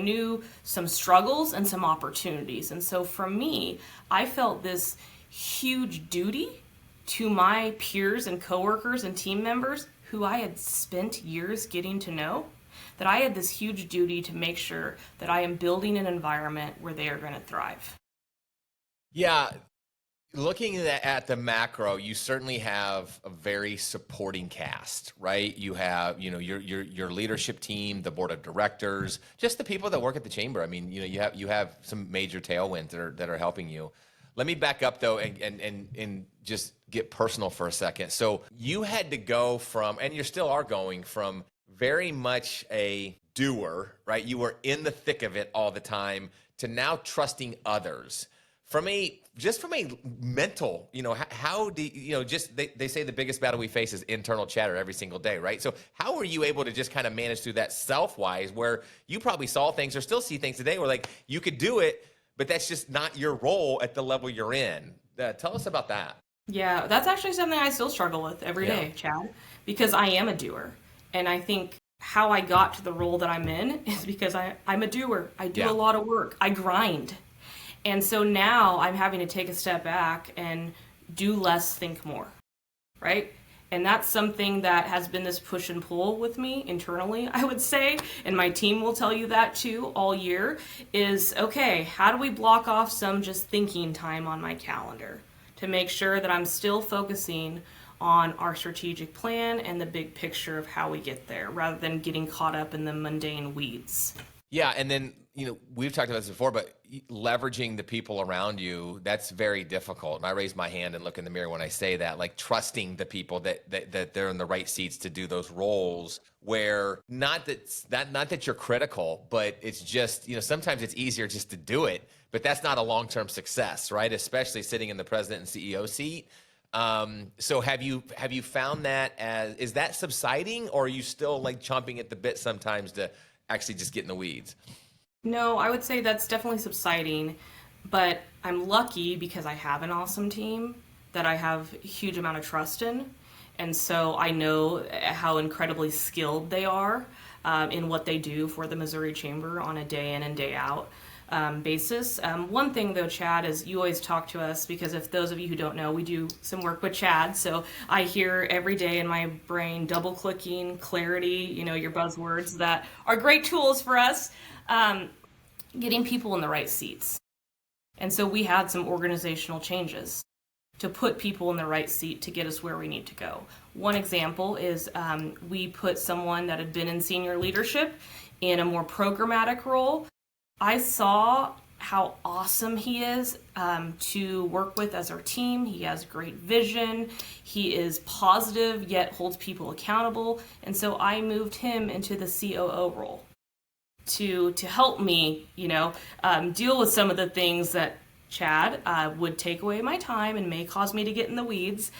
knew some struggles and some opportunities. And so for me, I felt this huge duty to my peers and coworkers and team members who I had spent years getting to know, that I had this huge duty to make sure that I am building an environment where they are going to thrive. Yeah, looking at the macro, you certainly have a very supporting cast, right? You have, your leadership team, the board of directors, just the people that work at the chamber. I mean, you have some major tailwinds that are helping you. Let me back up though and just get personal for a second. So you had to go from, and you still are going from, very much a doer, right? You were in the thick of it all the time, to now trusting others. From a mental, how do just they say the biggest battle we face is internal chatter every single day, right? So how were you able to just kind of manage through that self-wise, where you probably saw things or still see things today where like you could do it, but that's just not your role at the level you're in? Tell us about that. Yeah, that's actually something I still struggle with every Yeah. day, Chad, because I am a doer. And I think how I got to the role that I'm in is because I'm a doer. I do Yeah. a lot of work. I grind. And so now I'm having to take a step back and do less, think more, right? And that's something that has been this push and pull with me internally, I would say, and my team will tell you that too all year, is okay, how do we block off some just thinking time on my calendar to make sure that I'm still focusing on our strategic plan and the big picture of how we get there, rather than getting caught up in the mundane weeds. Yeah, and then we've talked about this before, but leveraging the people around you, that's very difficult. And I raise my hand and look in the mirror when I say that, like trusting the people that they're in the right seats to do those roles, where not that you're critical, but it's just, sometimes it's easier just to do it, but that's not a long-term success, right? Especially sitting in the president and CEO seat. So have you found that is that subsiding, or are you still like chomping at the bit sometimes to actually just get in the weeds? No, I would say that's definitely subsiding, but I'm lucky because I have an awesome team that I have a huge amount of trust in. And so I know how incredibly skilled they are in what they do for the Missouri Chamber on a day in and day out basis. One thing though, Chad, is you always talk to us, because if those of you who don't know, we do some work with Chad. So I hear every day in my brain double clicking, clarity, your buzzwords that are great tools for us. Getting people in the right seats. And so we had some organizational changes to put people in the right seat to get us where we need to go. One example is we put someone that had been in senior leadership in a more programmatic role. I saw how awesome he is to work with as our team. He has great vision. He is positive, yet holds people accountable. And so I moved him into the COO role to help me, deal with some of the things that Chad would take away my time and may cause me to get in the weeds.